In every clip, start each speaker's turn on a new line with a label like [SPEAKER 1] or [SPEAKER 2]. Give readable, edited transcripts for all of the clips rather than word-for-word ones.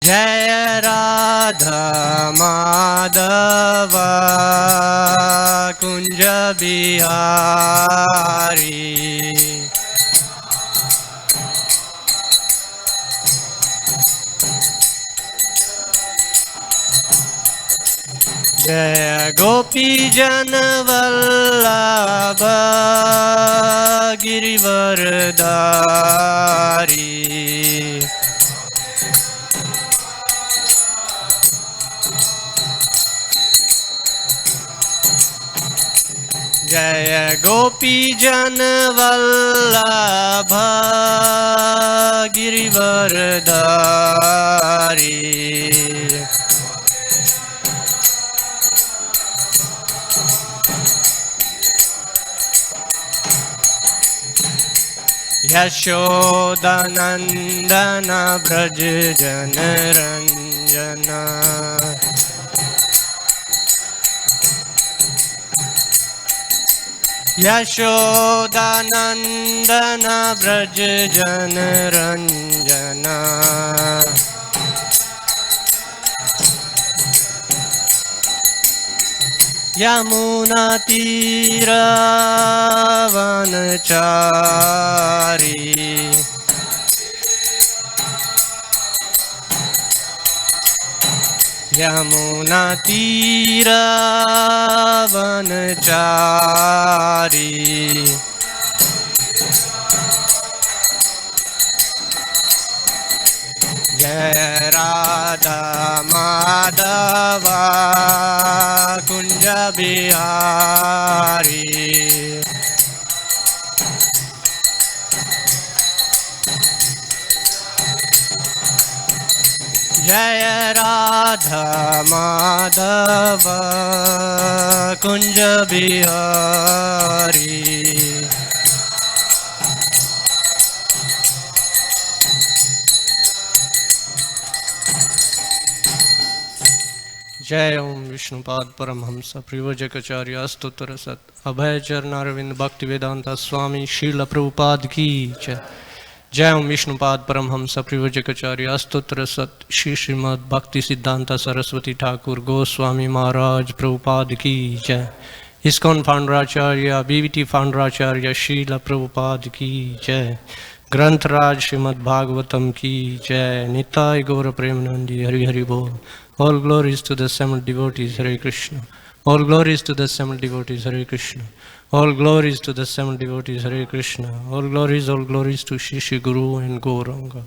[SPEAKER 1] जय राधा माधव कुंज बिहारी जय गोपी जन वल्लभ गिरिवरधारी जय गोपी जन वल्लभ गिरिवरधारी यशोदानंदन ब्रज जन रंजन यशोदानंदन ब्रज जन रंजन यमुना तीर वनचारी यमुना तीर वनचारी जय राधा माधव कुंज बिहारी जय राधा माधव कुंज बिहारी जय ओम विष्णुपाद परमहंस परिव्राजकाचार्य स्तोत्र सत अभय चरणारविंद भक्ति वेदांता स्वामी शील प्रभुपाद की जय। जय ओम विष्णुपाद परमहंस परिव्राजकाचार्य स्तोत्र सत श्री श्रीमद् भक्ति सिद्धांत सरस्वती ठाकुर गोस्वामी महाराज प्रभुपाद की जय। इस्कॉन फाउंडराचार्य बीवीटी फाउंडराचार्य शील प्रभुपाद की जय। ग्रंथराज श्रीमद् भागवतम की जय। निताय गौर प्रेमानंदी हरि हरि बोल। All glories to the assembled devotees, Hare Krishna. All glories to the assembled devotees, Hare Krishna. All glories to the assembled devotees, Hare Krishna. All glories to Shri Shri Guru and Gauranga.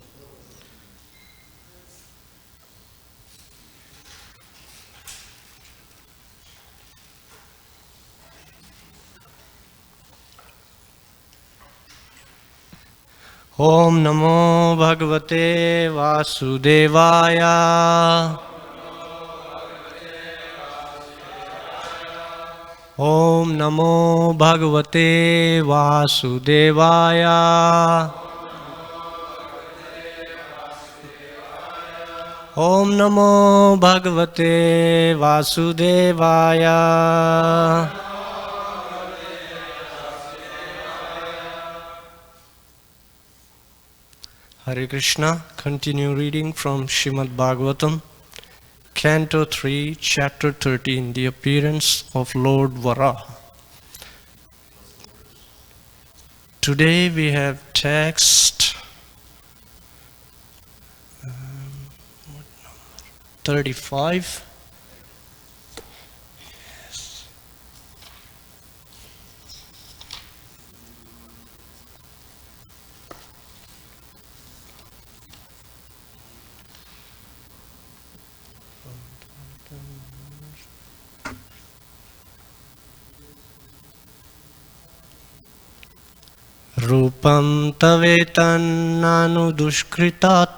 [SPEAKER 1] Om Namo Bhagavate Vasudevaya. Om Namo Bhagavate Vasudevaya. Om Namo Bhagavate Vasudevaya. Hare Krishna. Continue reading from Srimad Bhagavatam. Canto 3, Chapter 13, The Appearance of Lord Varaha. Today we have text 35. रूपं तवेतन्नानु दुष्कृतात्मनाम्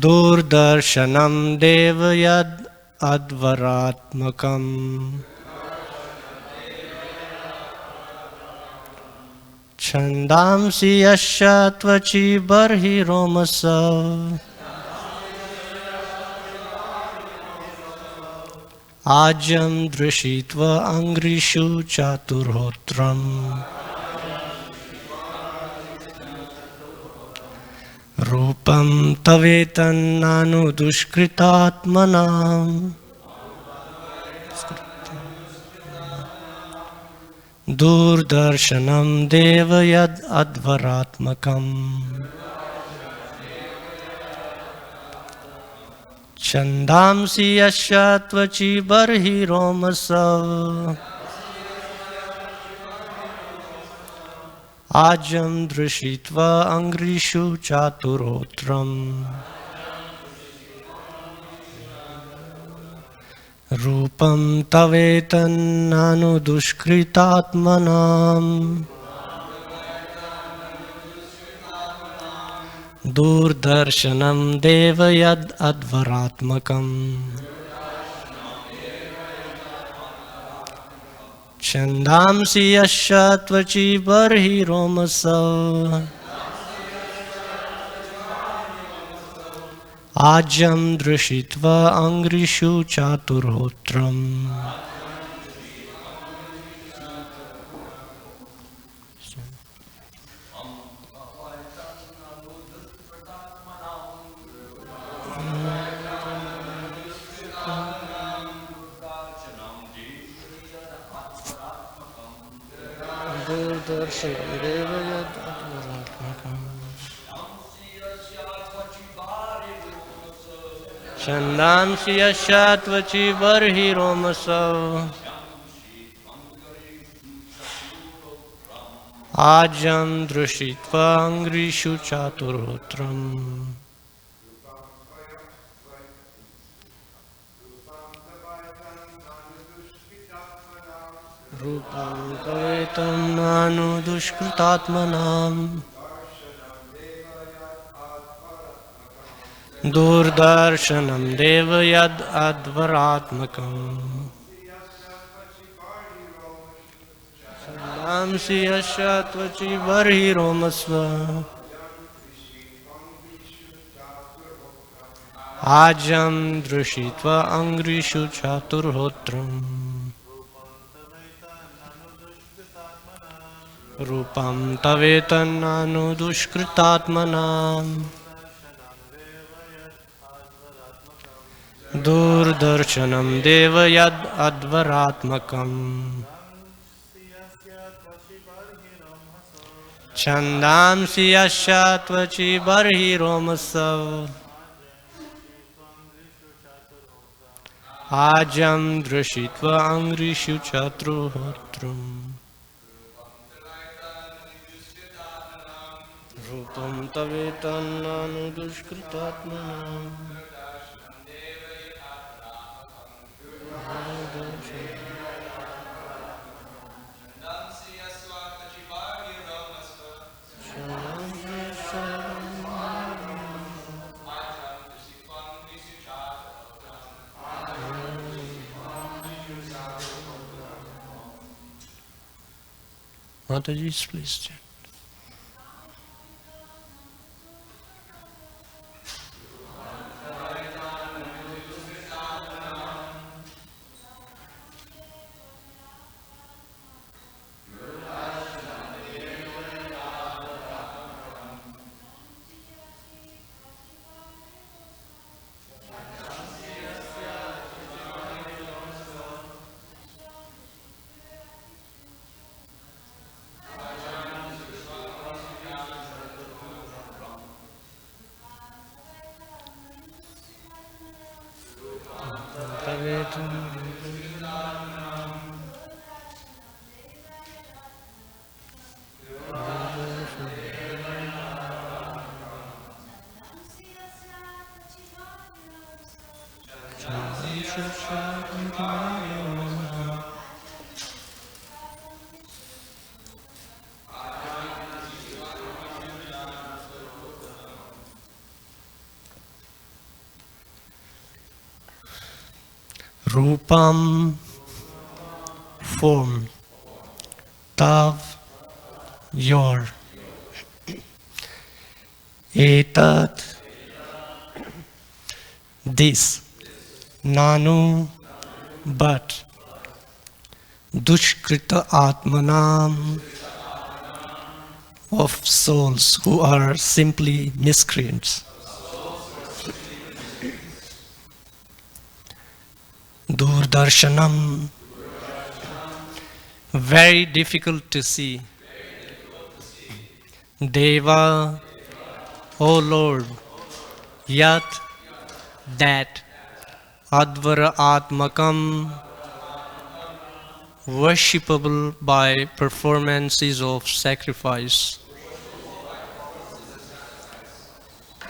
[SPEAKER 1] दूरदर्शनं देव यद् अद्वरात्मकम् छन्दांसि यस्य त्वचि बर्हिरोमसः आज्यं दृशित्वा अङ्घ्रिषु चातुर्होत्रम् रूपं तवेतन्नानु दुष्कृतात्मनाम् दूरदर्शनं देव यद् अध्वरात्मकम् छन्दांसि यस्य त्वचि बर्हिरोमसौ आज्यं दृशित्वा अङ्घ्रिषु चातुरोत्रम् रूपं तवेतन्नानु दुष्कृतात्मनाम् दूरदर्शनं देव यद् अध्वरात्मकम् छन्दांसि यस्य त्वचि बर्हिरोमसौ आज्यं दृशित्वा अङ्घ्रिषु चातुर्होत्रम् दूरदर्शनं देव यद् अध्वरात्मकम् छन्दांसि यस्य त्वचि बर्हिरोमसौ आज्यं दृशित्वा अङ्घ्रिषु चातुर्होत्रम् रूपं तवेतन्नानु दुष्कृतात्मनाम् दूरदर्शनं देव यद् अध्वरात्मकम् छन्दांसि यस्य त्वचि बर्हिरोमस्व आज्यं दृशित्वा अङ्घ्रिषु चातुर्होत्रम् रूपं तवेतन्नानु दुष्कृतात्मनाम् दूरदर्शनं देव यद् अध्वरात्मकम् छन्दांसि यस्य त्वचि बर्हिरोमसौ आज्यं दृशित्वा अङ्घ्रिषु चातुर्होत्रम् रूपं तवेतन्नानु दुष्कृतात्मनाम् Mataji, please chant. Rupam, form, tav, your, etat, this, nanu, but, dushkrita atmanam, of souls who are simply miscreants. Durdarshanam, very difficult to see. Deva, O Lord, yat, that, advara atmakam, worshipable by performances of sacrifice.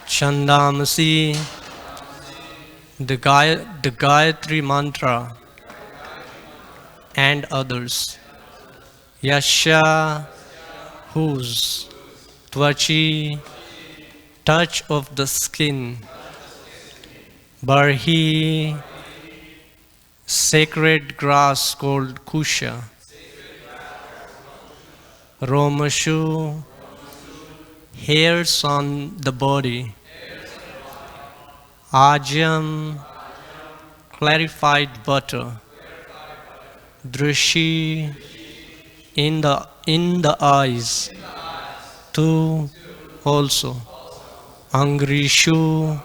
[SPEAKER 1] Chandamasi, the Gayatri mantra, and others. Yasha, whose, Tvachi, touch of the skin. Barhi, sacred grass called Kusha. Romashu, hairs on the body. Ajam, clarified butter. Drishi, in the eyes. Tu, also. Angrishu,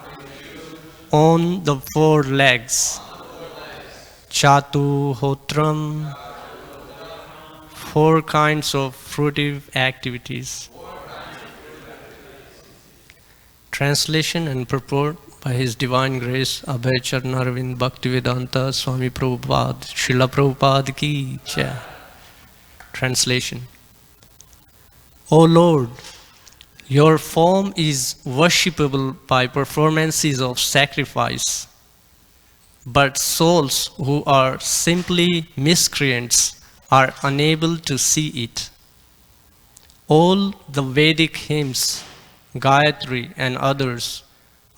[SPEAKER 1] on the four legs. Chatu hotram, four kinds of fruitive activities. Translation and purport by His Divine Grace Abhay Charnarvind Bhaktivedanta Swami Prabhupada Srila Prabhupada Ki Jai. Translation. O Lord, your form is worshipable by performances of sacrifice, but souls who are simply miscreants are unable to see it. All the Vedic hymns, Gayatri and others,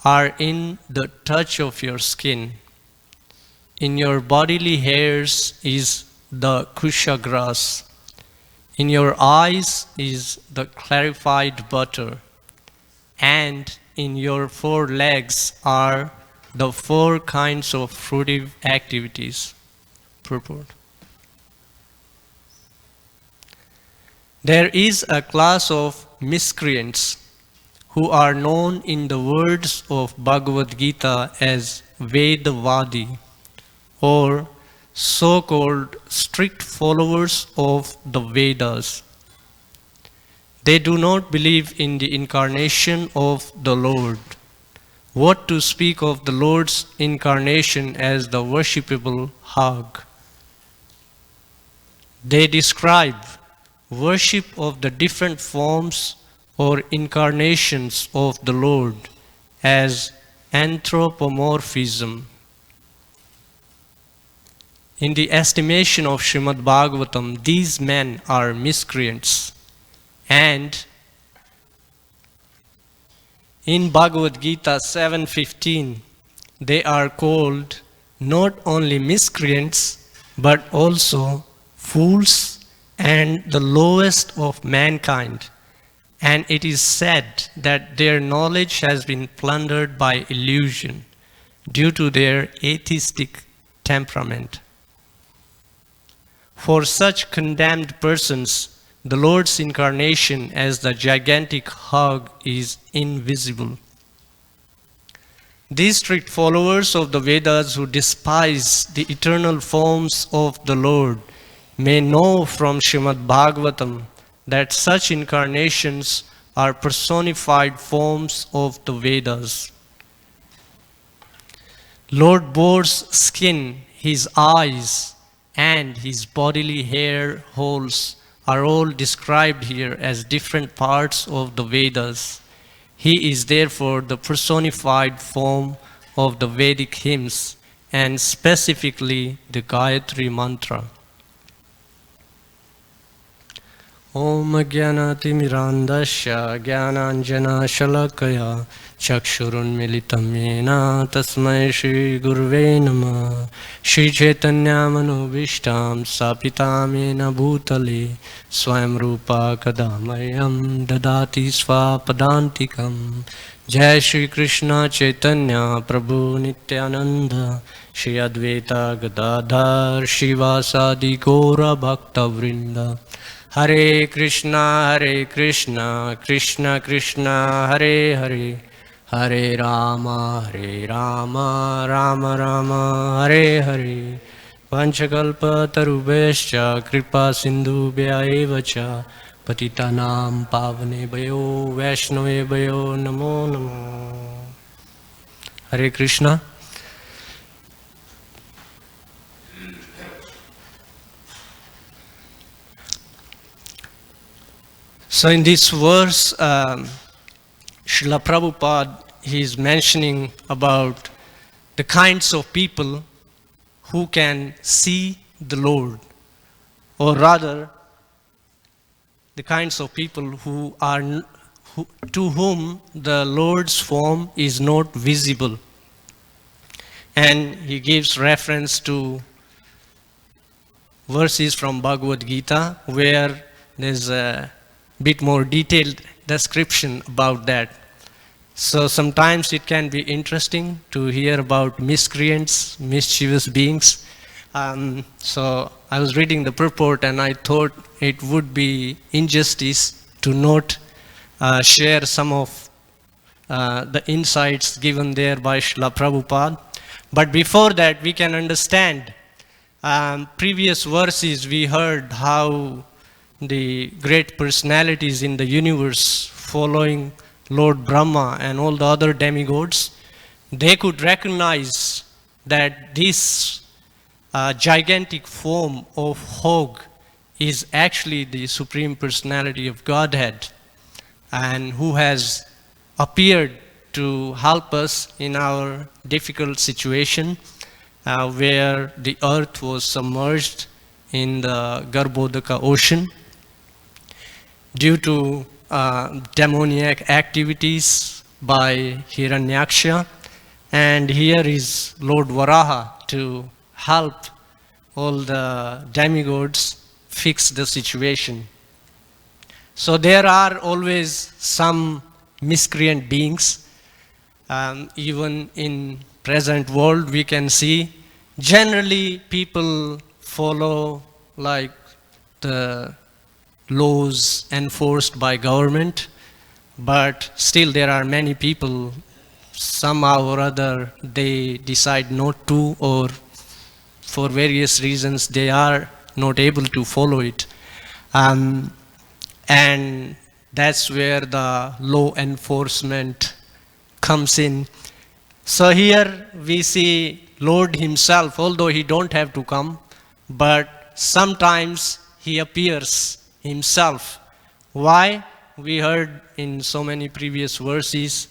[SPEAKER 1] are in the touch of your skin. In your bodily hairs is the kusha grass. In your eyes is the clarified butter. And in your four legs are the four kinds of fruitive activities. Purport. There is a class of miscreants who are known in the words of Bhagavad Gita as Vedavadi, or so-called strict followers of the Vedas. They do not believe in the incarnation of the Lord. What to speak of the Lord's incarnation as the worshipable hug? They describe worship of the different forms or incarnations of the Lord as anthropomorphism. In the estimation of Srimad Bhagavatam, these men are miscreants. And in Bhagavad Gita 7:15, they are called not only miscreants, but also fools and the lowest of mankind. And it is said that their knowledge has been plundered by illusion due to their atheistic temperament. For such condemned persons, the Lord's incarnation as the gigantic hug is invisible. These strict followers of the Vedas who despise the eternal forms of the Lord may know from Srimad Bhagavatam that such incarnations are personified forms of the Vedas. Lord boar's skin, his eyes, and his bodily hair holes are all described here as different parts of the Vedas. He is therefore the personified form of the Vedic hymns, and specifically the Gayatri mantra. Om Jnanatimirandasya Jnananjana Shalakaya Chakshurun Militam Yena Tasmai Shri Gurve Namah Shri Chaitanya Manobishtam Sapitam Yena Bhutale Swayam Rupa Kadamayam Dadati Swapadantikam Jai Shri Krishna Chaitanya Prabhu Nityananda Shri Advaita Gadadhar Shivasadi Gora Bhakta Vrinda Hare Krishna, Krishna Krishna, Hare Hare, Hare Rama, Rama Rama, Hare Hare. Panchakalpa tarubhescha kripa sindhubhya eva cha patitanam pavnebhyo vaishnavebhyo namo namo. Hare Krishna. So in this verse, Srila Prabhupada, he is mentioning about the kinds of people who can see the Lord, or rather, the kinds of people to whom the Lord's form is not visible. And he gives reference to verses from Bhagavad Gita where there's a bit more detailed description about that. So sometimes it can be interesting to hear about miscreants, mischievous beings. So I was reading the purport and I thought it would be injustice to not share some of the insights given there by Srila Prabhupada. But before that, we can understand previous verses. We heard how the great personalities in the universe following Lord Brahma and all the other demigods, they could recognize that this gigantic form of hog is actually the Supreme Personality of Godhead, and who has appeared to help us in our difficult situation where the earth was submerged in the Garbhodaka ocean due to demoniac activities by Hiranyaksha. And here is Lord Varaha to help all the demigods fix the situation. So there are always some miscreant beings. Even in present world we can see generally people follow like the laws enforced by government, but still there are many people, somehow or other they decide not to, or for various reasons they are not able to follow it. And that's where the law enforcement comes in. So here we see Lord himself, although he don't have to come, but sometimes he appears himself. Why? We heard in so many previous verses,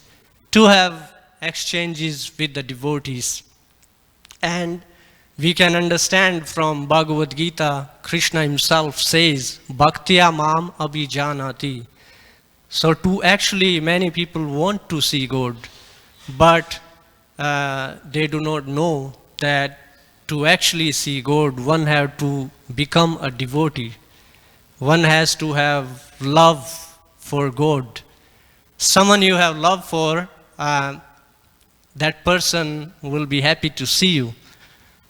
[SPEAKER 1] to have exchanges with the devotees. And we can understand from Bhagavad Gita, Krishna himself says, Bhaktya mam abhijanati. So to actually, many people want to see God, but they do not know that to actually see God, one have to become a devotee. One has to have love for God. Someone you have love for, that person will be happy to see you.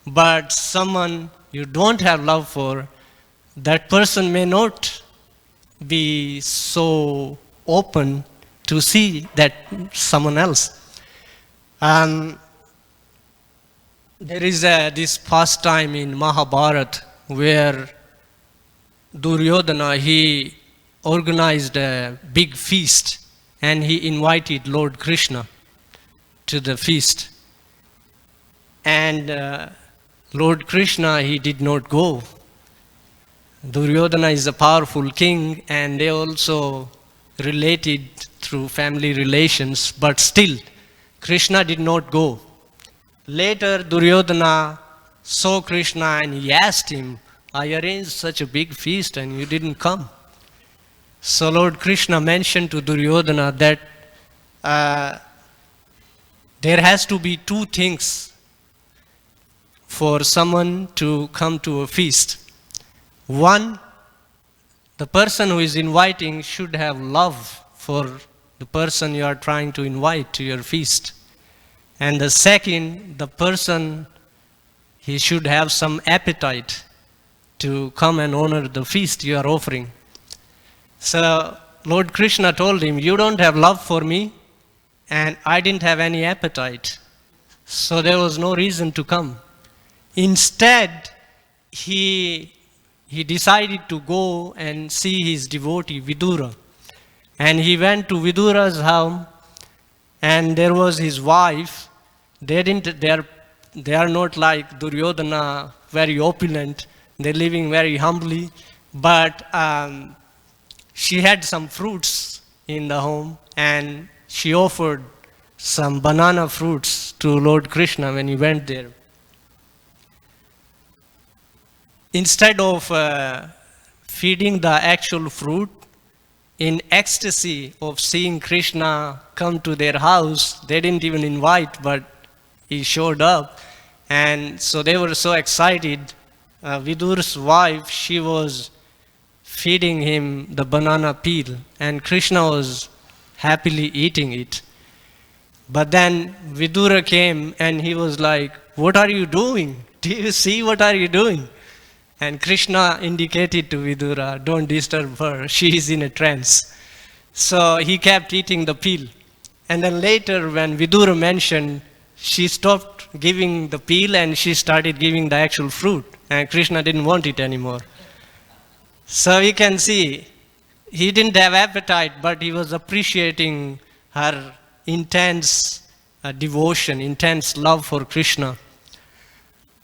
[SPEAKER 1] But someone you don't have love for, that person may not be so open to see that someone else. There is this pastime in Mahabharata where Duryodhana, he organized a big feast and he invited Lord Krishna to the feast. And Lord Krishna, he did not go. Duryodhana is a powerful king and they also related through family relations, but still Krishna did not go. Later Duryodhana saw Krishna and he asked him, I arranged such a big feast and you didn't come. So Lord Krishna mentioned to Duryodhana that there has to be two things for someone to come to a feast. One, the person who is inviting should have love for the person you are trying to invite to your feast. And the second, the person, he should have some appetite to come and honor the feast you are offering. So Lord Krishna told him, you don't have love for me, and I didn't have any appetite. So there was no reason to come. Instead, he decided to go and see his devotee Vidura. And he went to Vidura's home, and there was his wife. They are not like Duryodhana, very opulent. They're living very humbly. But she had some fruits in the home, and she offered some banana fruits to Lord Krishna when he went there. Instead of feeding the actual fruit, in ecstasy of seeing Krishna come to their house, they didn't even invite, but he showed up. And so they were so excited. Vidur's wife, she was feeding him the banana peel, and Krishna was happily eating it. But then Vidura came and he was like, what are you doing? Do you see what are you doing? And Krishna indicated to Vidura, don't disturb her, she is in a trance. So he kept eating the peel. And then later when Vidura mentioned, she stopped giving the peel and she started giving the actual fruit. And Krishna didn't want it anymore. So we can see, he didn't have appetite, but he was appreciating her intense devotion, intense love for Krishna.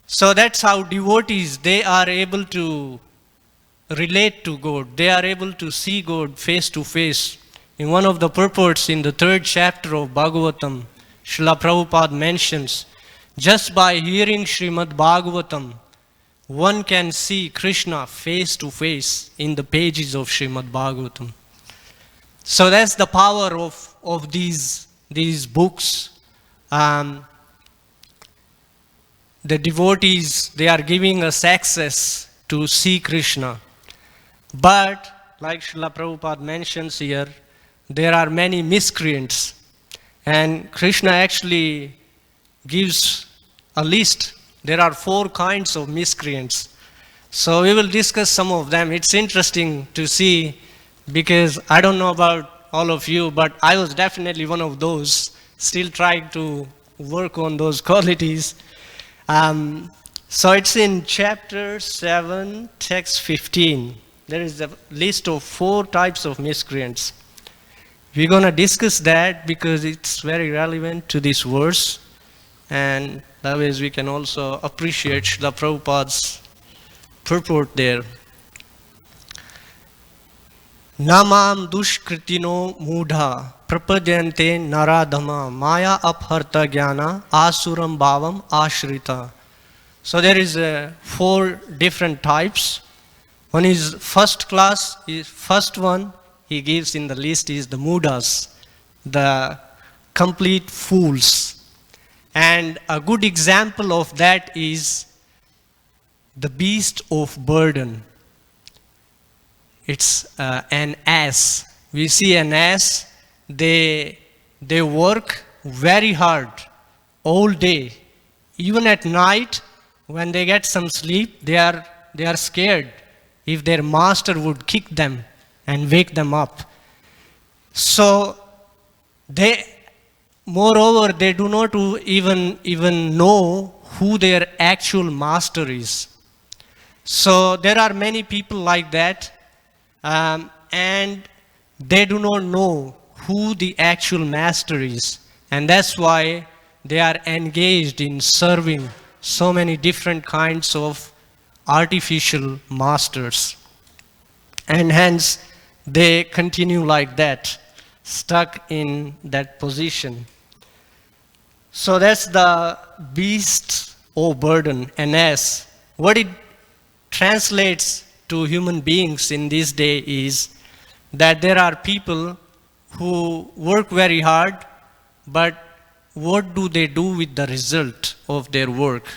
[SPEAKER 1] So that's how devotees, they are able to relate to God. They are able to see God face to face. In one of the purports in the 3rd chapter of Bhagavatam, Srila Prabhupada mentions, just by hearing Srimad Bhagavatam, one can see Krishna face to face in the pages of Srimad Bhagavatam. So that's the power of these books. The devotees, they are giving us access to see Krishna. But, like Srila Prabhupada mentions here, there are many miscreants. And Krishna actually gives a list. There are 4 kinds of miscreants. So we will discuss some of them. It's interesting to see, because I don't know about all of you, but I was definitely one of those, still trying to work on those qualities. So it's in chapter 7, text 15. There is a list of 4 types of miscreants. We're going to discuss that because it's very relevant to this verse. And that way we can also appreciate Srila Prabhupada's purport there. Namam dushkritino mudha prapadyante naradhama maya apharta jnana asuram bhavam ashrita. So there is 4 different types. One is first class. First one he gives in the list is the mudas, the complete fools. And a good example of that is the beast of burden. It's an ass. We see an ass, they work very hard all day. Even at night, when they get some sleep, they are scared if their master would kick them and wake them up. So moreover, they do not even know who their actual master is. So there are many people like that, and they do not know who the actual master is. And that's why they are engaged in serving so many different kinds of artificial masters. And hence, they continue like that, stuck in that position. So that's the beast of burden, an ass. What it translates to human beings in this day is that there are people who work very hard, but what do they do with the result of their work?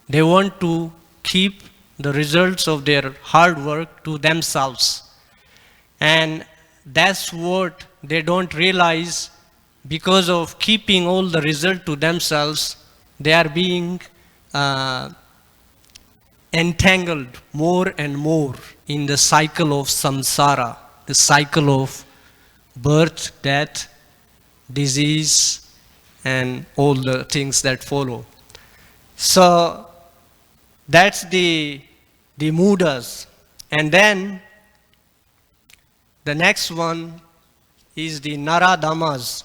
[SPEAKER 1] They want to keep the results of their hard work to themselves. And that's what they don't realize. Because of keeping all the result to themselves, they are being entangled more and more in the cycle of samsara. the cycle of birth, death, disease, and all the things that follow. So that's the mudas. And then the next one is the naradamas.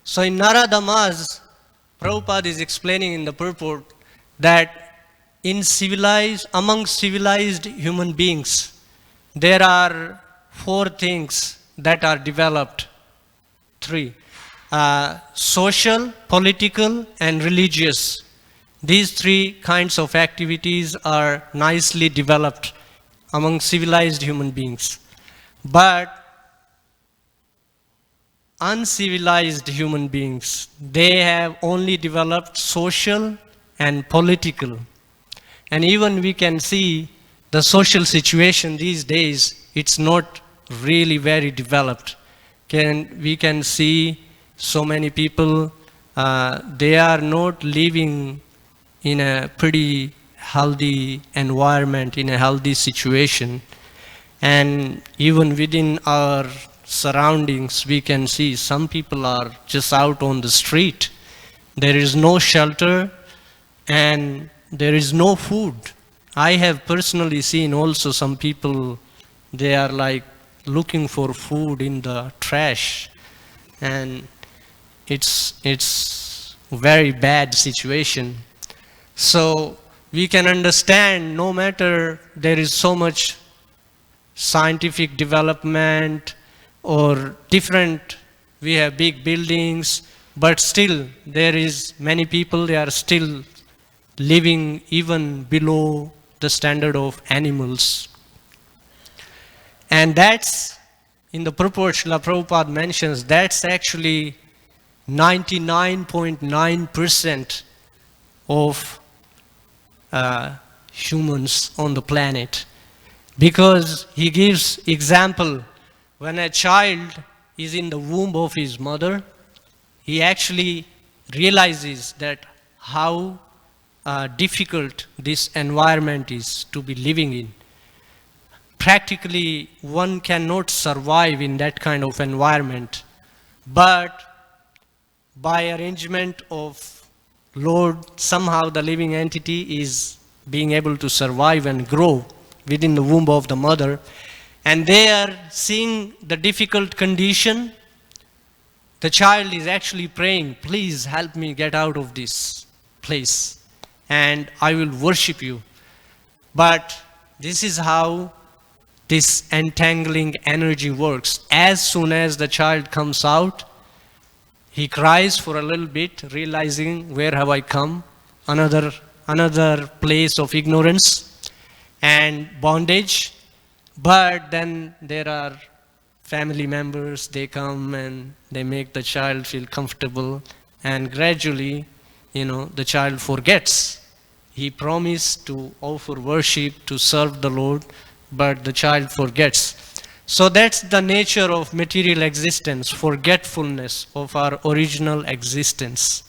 [SPEAKER 1] So in naradamas, Prabhupada is explaining in the purport that among civilized human beings, there are 4 things that are developed. 3. Social, political, and religious. These 3 kinds of activities are nicely developed among civilized human beings. But uncivilized human beings, they have only developed social and political. And even we can see the social situation these days, it's not really very developed. We can see so many people, they are not living in a pretty healthy environment, in a healthy situation. And even within our surroundings, we can see some people are just out on the street. There is no shelter and there is no food. I have personally seen also some people, they are like looking for food in the trash, and it's very bad situation. So we can understand, no matter there is so much scientific development or different, we have big buildings, but still there is many people, they are still living even below the standard of animals. And that's, in the purport, Srila Prabhupada mentions, that's actually 99.9% of humans on the planet. Because he gives example, when a child is in the womb of his mother, he actually realizes that how difficult this environment is to be living in. Practically, one cannot survive in that kind of environment. But by arrangement of Lord, somehow the living entity is being able to survive and grow within the womb of the mother. And they are seeing the difficult condition. The child is actually praying, please help me get out of this place and I will worship you. But this is how this entangling energy works. As soon as the child comes out, he cries for a little bit, realizing, where have I come? Another place of ignorance and bondage. But then there are family members, they come and they make the child feel comfortable, and gradually, the child forgets. He promised to offer worship, to serve the Lord, but the child forgets. So that's the nature of material existence, forgetfulness of our original existence.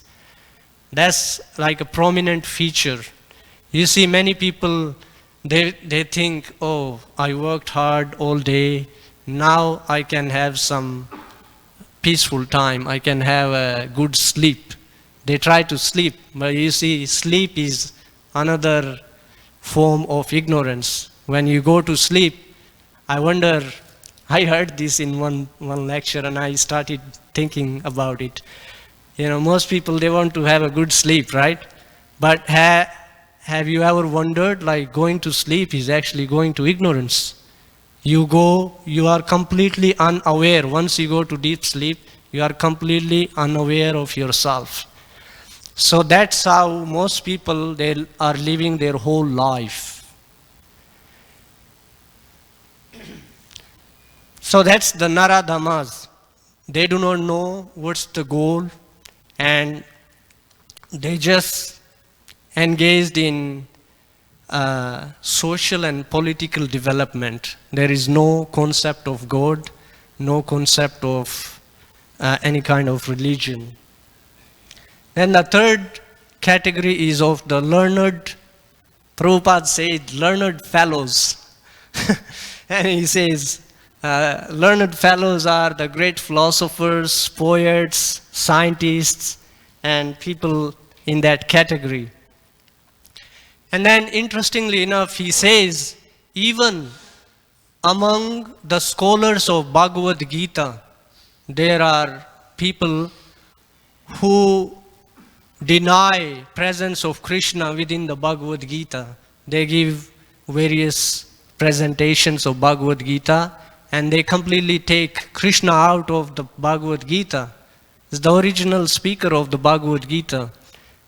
[SPEAKER 1] That's like a prominent feature. You see, many people, they think, oh, I worked hard all day, now I can have some peaceful time, I can have a good sleep. They try to sleep, but you see, sleep is another form of ignorance. When you go to sleep, I wonder, I heard this in one lecture and I started thinking about it. Most people, they want to have a good sleep, right? But have you ever wondered, like, going to sleep is actually going to ignorance. You are completely unaware. Once you go to deep sleep, you are completely unaware of yourself. So that's how most people, they are living their whole life. So that's the Naradamas. They do not know what's the goal, and they just engaged in social and political development. There is no concept of God, no concept of any kind of religion. Then the third category is of the learned, Prabhupada said, learned fellows. And he says, Learned fellows are the great philosophers, poets, scientists, and people in that category. And then, interestingly enough, he says, even among the scholars of Bhagavad Gita, there are people who deny presence of Krishna within the Bhagavad Gita. They give various presentations of Bhagavad Gita and they completely take Krishna out of the Bhagavad Gita. It's the original speaker of the Bhagavad Gita,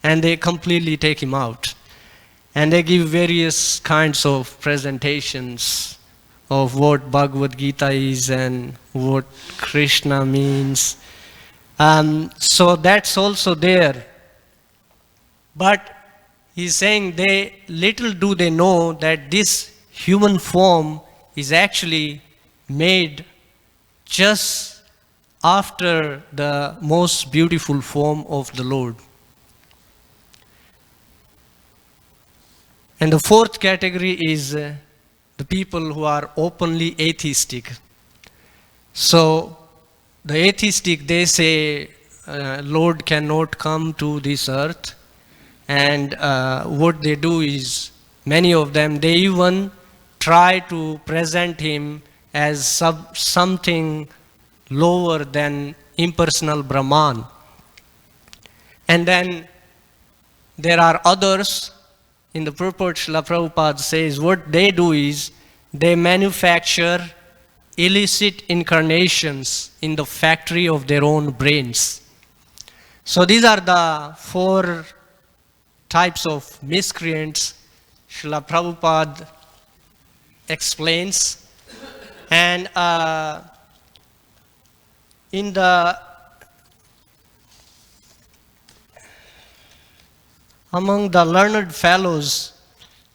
[SPEAKER 1] and they completely take him out. And they give various kinds of presentations of what Bhagavad Gita is and what Krishna means. So that's also there. But he's saying little do they know that this human form is actually made just after the most beautiful form of the Lord. And the fourth category is the people who are openly atheistic. So the atheistic, they say Lord cannot come to this earth, and what they do is, many of them, they even try to present him as something lower than impersonal Brahman. And then there are others. In the purport, Srila Prabhupada says what they do is they manufacture illicit incarnations in the factory of their own brains. So these are the four types of miscreants Srila Prabhupada explains. And in the among the learned fellows,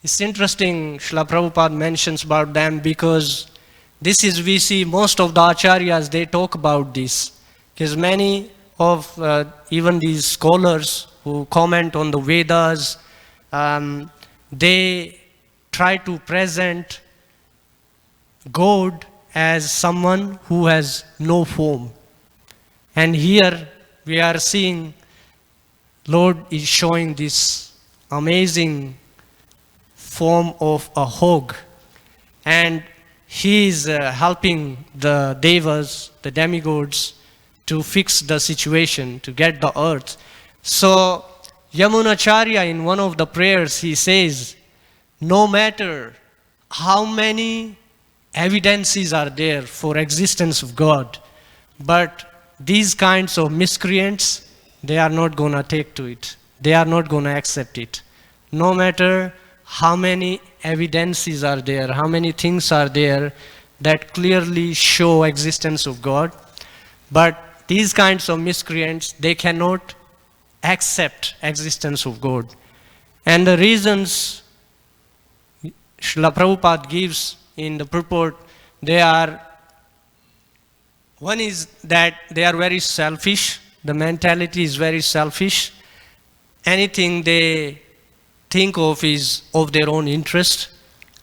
[SPEAKER 1] it's interesting Srila Prabhupada mentions about them, because this is, we see most of the acharyas, they talk about this. Because many of even these scholars who comment on the Vedas, they try to present God as someone who has no form. And here we are seeing Lord is showing this amazing form of a hog, and he is helping the devas, the demigods, to fix the situation, to get the earth. So Yamunacharya, in one of the prayers, he says, no matter how many evidences are there for existence of God, but these kinds of miscreants, they are not going to take to it. They are not going to accept it. No matter how many evidences are there, how many things are there that clearly show existence of God, but these kinds of miscreants, they cannot accept existence of God. And the reasons Srila Prabhupada gives in the purport, they are, one is that they are very selfish. The mentality is very selfish. Anything they think of is of their own interest,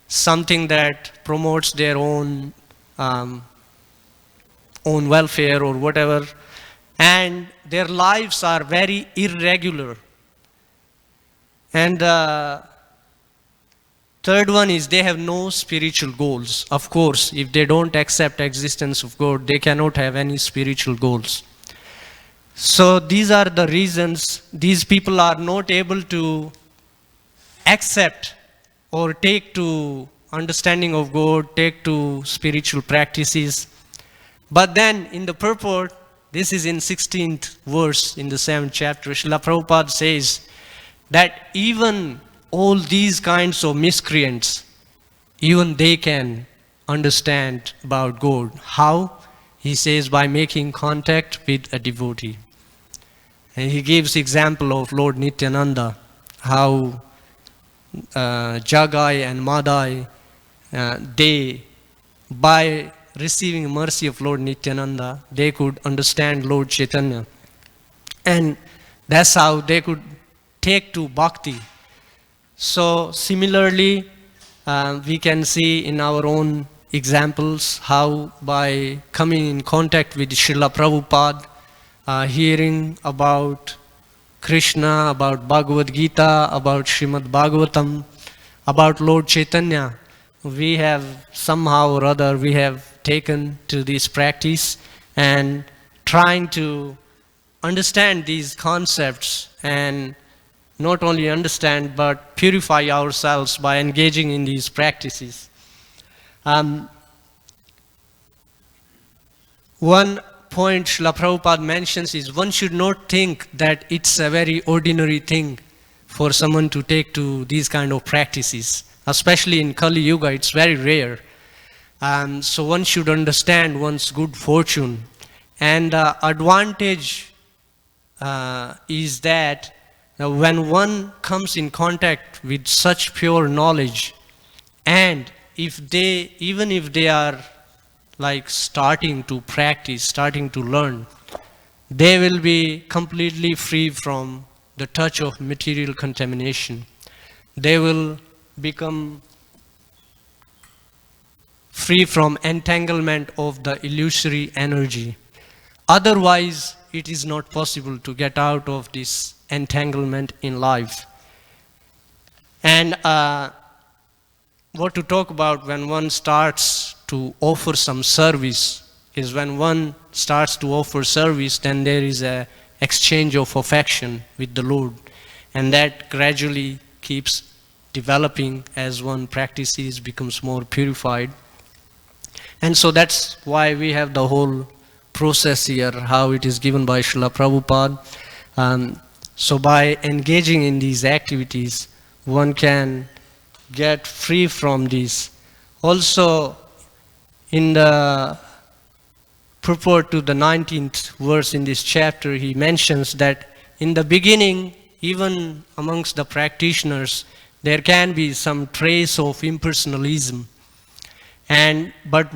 [SPEAKER 1] something that promotes their own welfare or whatever. And their lives are very irregular. And third one is they have no spiritual goals. Of course, if they don't accept existence of God, they cannot have any spiritual goals. So these are the reasons these people are not able to accept or take to understanding of God, take to spiritual practices. But then in the purport, this is in 16th verse in the 7th chapter, Srila Prabhupada says that even all these kinds of miscreants, even they can understand about God. How? He says by making contact with a devotee. And he gives example of Lord Nityananda, how Jagai and Madai, they, by receiving mercy of Lord Nityananda, they could understand Lord Chaitanya. And that's how they could take to bhakti. So similarly, we can see in our own examples how by coming in contact with Srila Prabhupada, hearing about Krishna, about Bhagavad Gita, about Srimad Bhagavatam, about Lord Chaitanya, we have somehow or other we have taken to this practice and trying to understand these concepts and not only understand but purify ourselves by engaging in these practices. One point Srila Prabhupada mentions is one should not think that it's a very ordinary thing for someone to take to these kind of practices. Especially in Kali Yuga, it's very rare. So one should understand one's good fortune. And the advantage is that when one comes in contact with such pure knowledge, and even if they are like starting to practice, starting to learn, they will be completely free from the touch of material contamination. They will become free from entanglement of the illusory energy. Otherwise, it is not possible to get out of this entanglement in life. And what to talk about when one starts to offer some service is when one starts to offer service, then there is a exchange of affection with the Lord, and that gradually keeps developing as one practices, becomes more purified. And so that's why we have the whole process here, how it is given by Srila Prabhupada. So by engaging in these activities, one can get free from these. Also, in the purport to the 19th verse in this chapter, he mentions that in the beginning, even amongst the practitioners, there can be some trace of impersonalism. But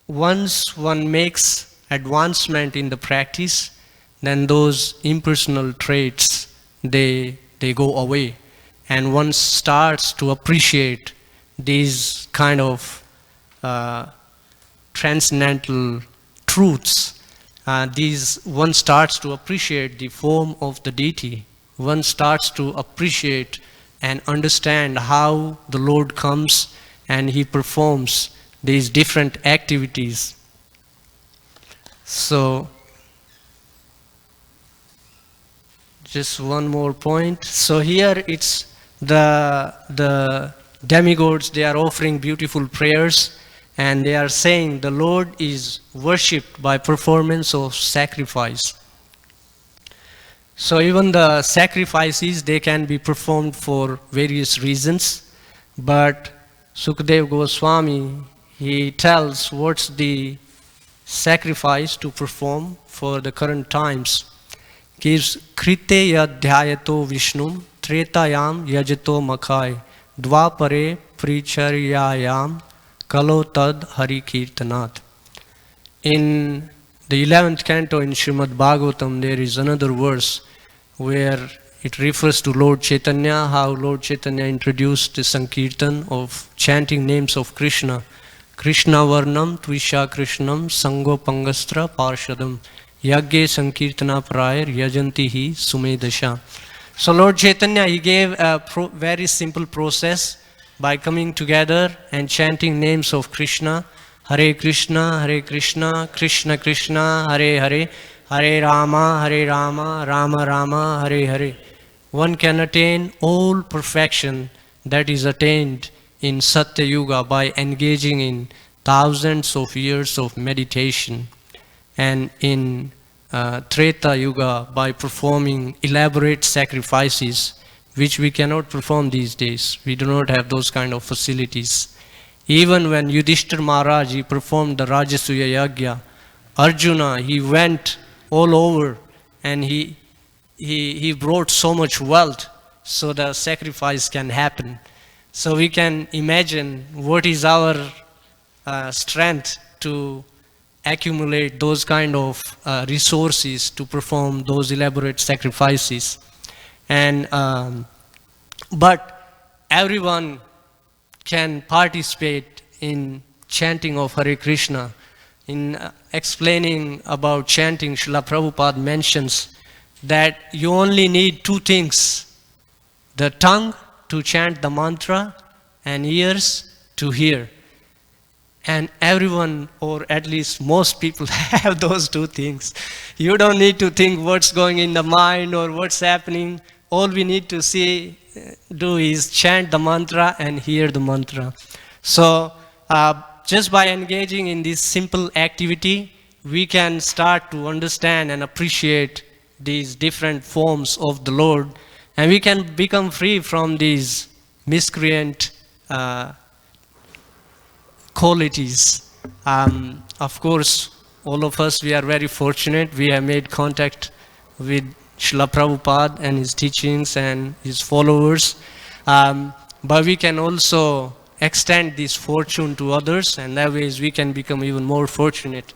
[SPEAKER 1] once one makes advancement in the practice, then those impersonal traits, they go away. And one starts to appreciate these kind of transcendental truths. One starts to appreciate the form of the deity. One starts to appreciate and understand how the Lord comes and he performs these different activities. So, just one more point. So here it's the demigods, they are offering beautiful prayers, and they are saying the Lord is worshipped by performance of sacrifice. So even the sacrifices, they can be performed for various reasons, but Sukadeva Goswami, he tells what's the sacrifice to perform for the current times. Gives krite yadhyayato vishnum tretayam yajato makhai dvapare pricharyayam kalo tad hari kirtanat. In the 11th canto in Srimad Bhagavatam, there is another verse where it refers to Lord Chaitanya, how Lord Chaitanya introduced the Sankirtan of chanting names of Krishna. Krishna Varnam Tvisha Krishnam Sango Pangastra Parshadam Yagge Sankirtana Prayar Yajantihi Sumedasha. So Lord Chaitanya, he gave a very simple process by coming together and chanting names of Krishna. Hare Krishna, Krishna Krishna, Hare Hare, Hare Rama, Rama Rama, Hare Hare. One can attain all perfection that is attained in Satya Yuga by engaging in thousands of years of meditation, and in Treta Yuga by performing elaborate sacrifices which we cannot perform these days. We do not have those kind of facilities. Even when Yudhishthira Maharaj, he performed the Rajasuya Yagya, Arjuna, he went all over and he brought so much wealth so the sacrifice can happen. So we can imagine what is our strength to accumulate those kind of resources to perform those elaborate sacrifices. And but everyone can participate in chanting of Hare Krishna. In explaining about chanting, Srila Prabhupada mentions that you only need two things: the tongue to chant the mantra and ears to hear. And everyone, or at least most people, have those two things. You don't need to think what's going in the mind or what's happening. All we need to do is chant the mantra and hear the mantra. So just by engaging in this simple activity, we can start to understand and appreciate these different forms of the Lord, and we can become free from these miscreant qualities. Of course, all of us, we are very fortunate. We have made contact with Srila Prabhupada and his teachings and his followers. But we can also extend this fortune to others, and that way we can become even more fortunate.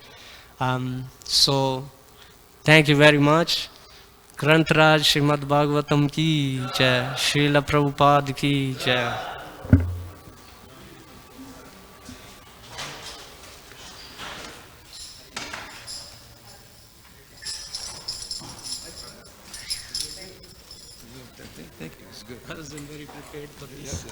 [SPEAKER 1] So, thank you very much. Grantaraj Srimad Bhagavatam ki jai, Srila Prabhupada ki jai. I wasn't very prepared for this.